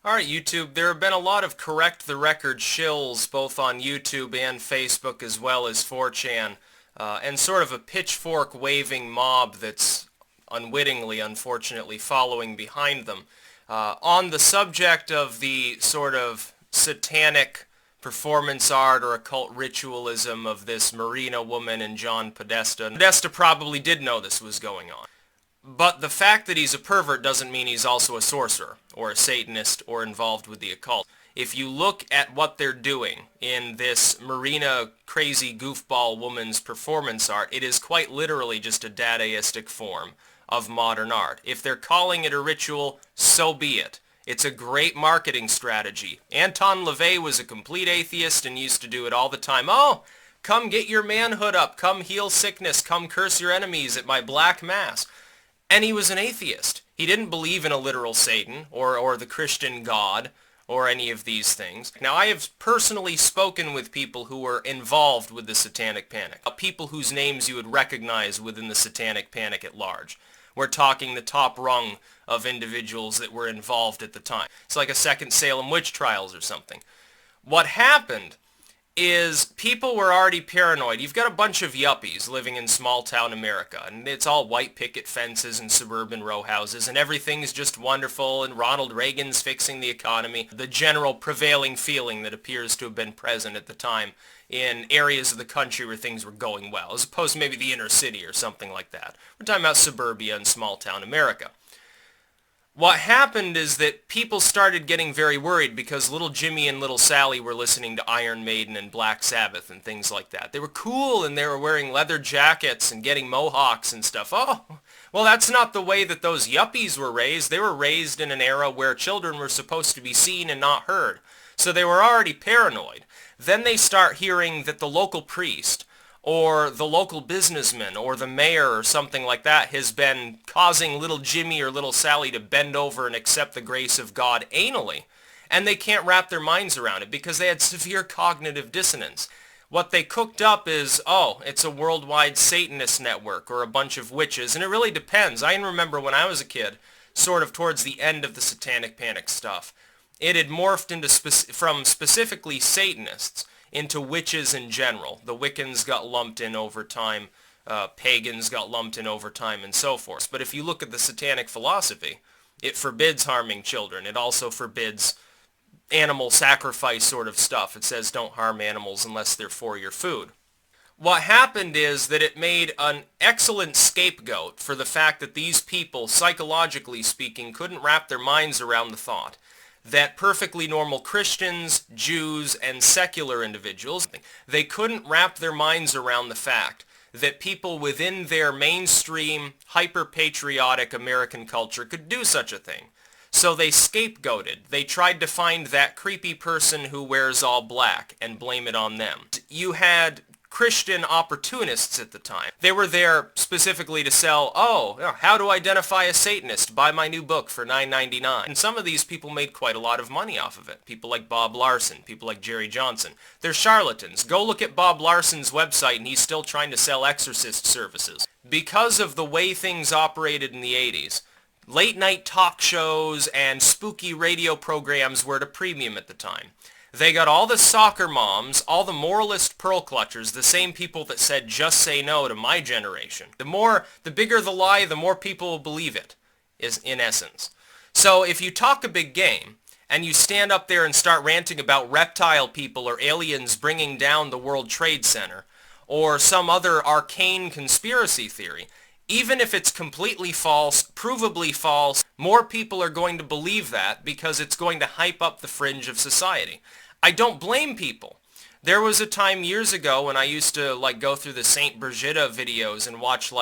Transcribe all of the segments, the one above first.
Alright, YouTube, there have been a lot of correct the record shills both on YouTube and Facebook as well as 4chan, and sort of a pitchfork waving mob that's unwittingly, unfortunately, following behind them. On the subject of the sort of satanic performance art or occult ritualism of this Marina woman and John Podesta. Podesta probably did know this was going on. But the fact that he's a pervert doesn't mean he's also a sorcerer, or a Satanist, or involved with the occult. If you look at what they're doing in this Marina crazy goofball woman's performance art, it is quite literally just a Dadaistic form of modern art. If they're calling it a ritual, so be it. It's a great marketing strategy. Anton LaVey was a complete atheist and used to do it all the time. Oh, come get your manhood up, come heal sickness, come curse your enemies at my black mass. And he was an atheist. He didn't believe in a literal Satan or the Christian God or any of these things. Now, I have personally spoken with people who were involved with the Satanic Panic, people whose names you would recognize within the Satanic Panic at large. We're talking the top rung of individuals that were involved at the time. It's like a second Salem witch trials or something. What happened is people were already paranoid. You've got a bunch of yuppies living in small-town America, and it's all white picket fences and suburban row houses, and everything's just wonderful, and Ronald Reagan's fixing the economy. The general prevailing feeling that appears to have been present at the time in areas of the country where things were going well, as opposed to maybe the inner city or something like that. We're talking about suburbia and small-town America. What happened is that people started getting very worried because little Jimmy and little Sally were listening to Iron Maiden and Black Sabbath and things like that. They were cool and they were wearing leather jackets and getting mohawks and stuff. Oh, well, that's not the way that those yuppies were raised. They were raised in an era where children were supposed to be seen and not heard. So they were already paranoid. Then they start hearing that the local priest or the local businessman or the mayor or something like that has been causing little Jimmy or little Sally to bend over and accept the grace of God anally. And they can't wrap their minds around it because they had severe cognitive dissonance. What they cooked up is, oh, it's a worldwide Satanist network or a bunch of witches. And it really depends. I can remember when I was a kid, sort of towards the end of the Satanic Panic stuff, it had morphed into from specifically Satanists into witches in general. The Wiccans got lumped in over time, pagans got lumped in over time, and so forth. But if you look at the satanic philosophy, it forbids harming children. It also forbids animal sacrifice sort of stuff. It says don't harm animals unless they're for your food. What happened is that it made an excellent scapegoat for the fact that these people, psychologically speaking, couldn't wrap their minds around the thought that perfectly normal Christians, Jews, and secular individuals, they couldn't wrap their minds around the fact that people within their mainstream, hyper-patriotic American culture could do such a thing. So they scapegoated. They tried to find that creepy person who wears all black and blame it on them. You had Christian opportunists at the time. They were there specifically to sell, oh, how to identify a Satanist, buy my new book for $9.99. And some of these people made quite a lot of money off of it. People like Bob Larson, people like Jerry Johnson. They're charlatans. Go look at Bob Larson's website and he's still trying to sell exorcist services. Because of the way things operated in the 80s, late night talk shows and spooky radio programs were at a premium at the time. They got all the soccer moms, all the moralist pearl clutchers, the same people that said just say no to my generation. The bigger the lie, the more people will believe it, is in essence. So if you talk a big game, and you stand up there and start ranting about reptile people or aliens bringing down the World Trade Center, or some other arcane conspiracy theory, even if it's completely false, provably false, more people are going to believe that because it's going to hype up the fringe of society. I don't blame people. There was a time years ago when I used to go through the Saint Brigida videos and watch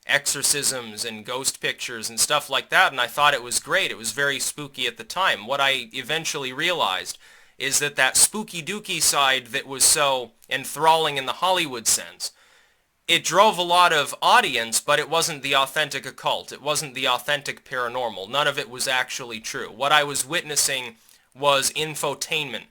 exorcisms and ghost pictures and stuff like that, and I thought it was great. It was very spooky at the time. What I eventually realized is that that spooky dooky side that was so enthralling in the Hollywood sense, it drove a lot of audience, but it wasn't the authentic occult. It wasn't the authentic paranormal. None of it was actually true. What I was witnessing was infotainment.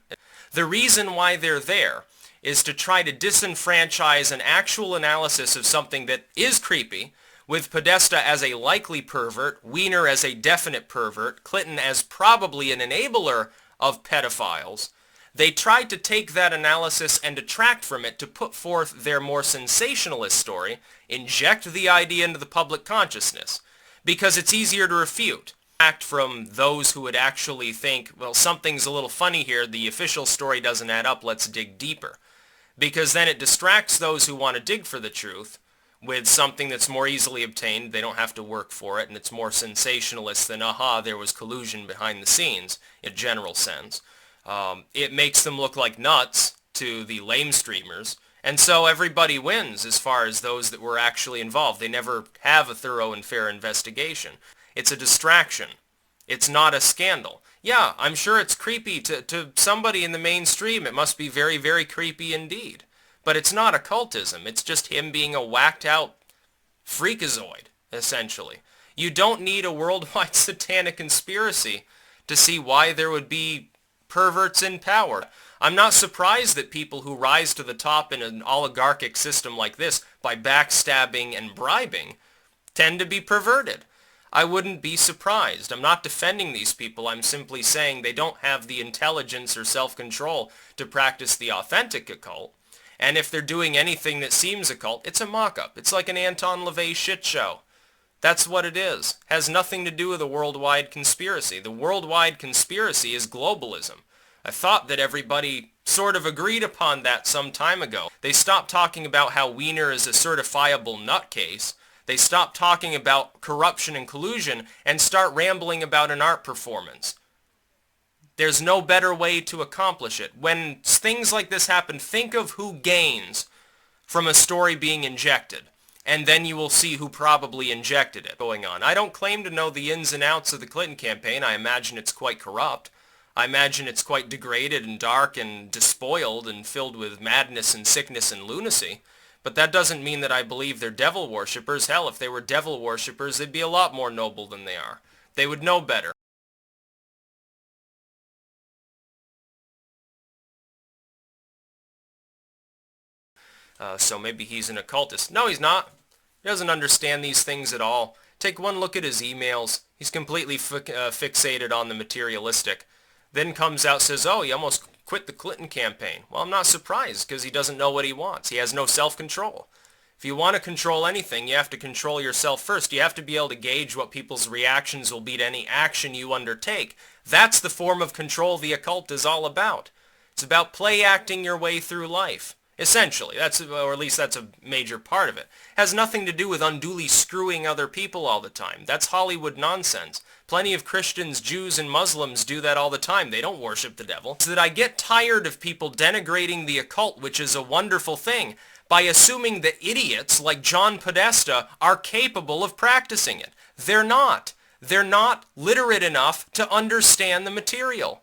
The reason why they're there is to try to disenfranchise an actual analysis of something that is creepy, with Podesta as a likely pervert, Wiener as a definite pervert, Clinton as probably an enabler of pedophiles. They tried to take that analysis and detract from it to put forth their more sensationalist story, inject the idea into the public consciousness, because it's easier to refute. From those who would actually think, well, something's a little funny here, the official story doesn't add up, let's dig deeper. Because then it distracts those who want to dig for the truth with something that's more easily obtained, they don't have to work for it, and it's more sensationalist than, aha, there was collusion behind the scenes, in a general sense. It makes them look like nuts to the lamestreamers, and so everybody wins as far as those that were actually involved. They never have a thorough and fair investigation. It's a distraction. It's not a scandal. Yeah, I'm sure it's creepy to somebody in the mainstream. It must be very, very creepy indeed. But it's not occultism. It's just him being a whacked out freakazoid, essentially. You don't need a worldwide satanic conspiracy to see why there would be perverts in power. I'm not surprised that people who rise to the top in an oligarchic system like this by backstabbing and bribing tend to be perverted. I wouldn't be surprised. I'm not defending these people. I'm simply saying they don't have the intelligence or self-control to practice the authentic occult. And if they're doing anything that seems occult, it's a mock-up. It's like an Anton LaVey shit show. That's what it is. Has nothing to do with a worldwide conspiracy. The worldwide conspiracy is globalism. I thought that everybody sort of agreed upon that some time ago. They stopped talking about how Wiener is a certifiable nutcase. They stop talking about corruption and collusion and start rambling about an art performance. There's no better way to accomplish it. When things like this happen, think of who gains from a story being injected, and then you will see who probably injected it going on. I don't claim to know the ins and outs of the Clinton campaign. I imagine it's quite corrupt. I imagine it's quite degraded and dark and despoiled and filled with madness and sickness and lunacy. But that doesn't mean that I believe they're devil worshippers. Hell, if they were devil worshippers, they'd be a lot more noble than they are. They would know better. So maybe he's an occultist. No, he's not. He doesn't understand these things at all. Take one look at his emails. He's completely fixated on the materialistic. Then comes out, says, oh, he almost quit the Clinton campaign. Well, I'm not surprised, because he doesn't know what he wants. He has no self-control. If you want to control anything, you have to control yourself first. You have to be able to gauge what people's reactions will be to any action you undertake. That's the form of control the occult is all about. It's about play-acting your way through life. Essentially, or at least that's a major part of it. It has nothing to do with unduly screwing other people all the time. That's Hollywood nonsense. Plenty of Christians, Jews, and Muslims do that all the time. They don't worship the devil. So that I get tired of people denigrating the occult, which is a wonderful thing, by assuming that idiots like John Podesta are capable of practicing it. They're not. They're not literate enough to understand the material.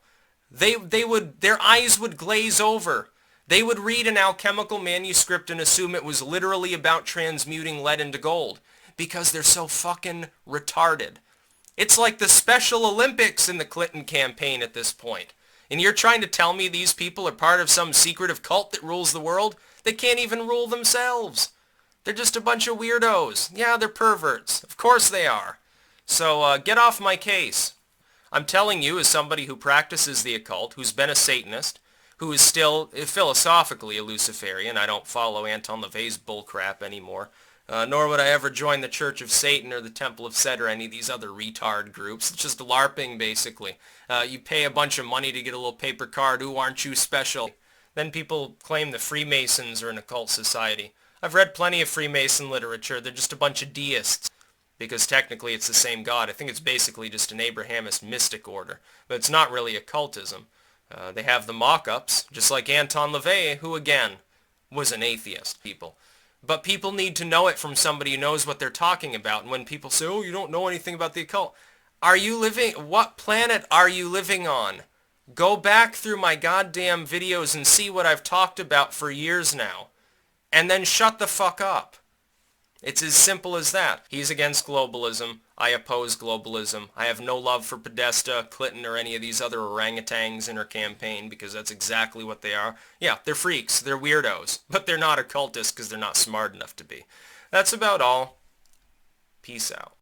Their eyes would glaze over. They would read an alchemical manuscript and assume it was literally about transmuting lead into gold because they're so fucking retarded. It's like the Special Olympics in the Clinton campaign at this point. And you're trying to tell me these people are part of some secretive cult that rules the world? They can't even rule themselves. They're just a bunch of weirdos. Yeah, they're perverts. Of course they are. So get off my case. I'm telling you, as somebody who practices the occult, who's been a Satanist, who is still philosophically a Luciferian. I don't follow Anton LaVey's bullcrap anymore. Nor would I ever join the Church of Satan or the Temple of Set or any of these other retard groups. It's just LARPing, basically. You pay a bunch of money to get a little paper card, ooh, aren't you special? Then people claim the Freemasons are an occult society. I've read plenty of Freemason literature. They're just a bunch of deists. Because technically it's the same God. I think it's basically just an Abrahamist mystic order. But it's not really occultism. They have the mock-ups, just like Anton LaVey, who, again, was an atheist. But people need to know it from somebody who knows what they're talking about. And when people say, oh, you don't know anything about the occult, what planet are you living on? Go back through my goddamn videos and see what I've talked about for years now. And then shut the fuck up. It's as simple as that. He's against globalism. I oppose globalism. I have no love for Podesta, Clinton, or any of these other orangutans in her campaign because that's exactly what they are. Yeah, they're freaks. They're weirdos. But they're not occultists because they're not smart enough to be. That's about all. Peace out.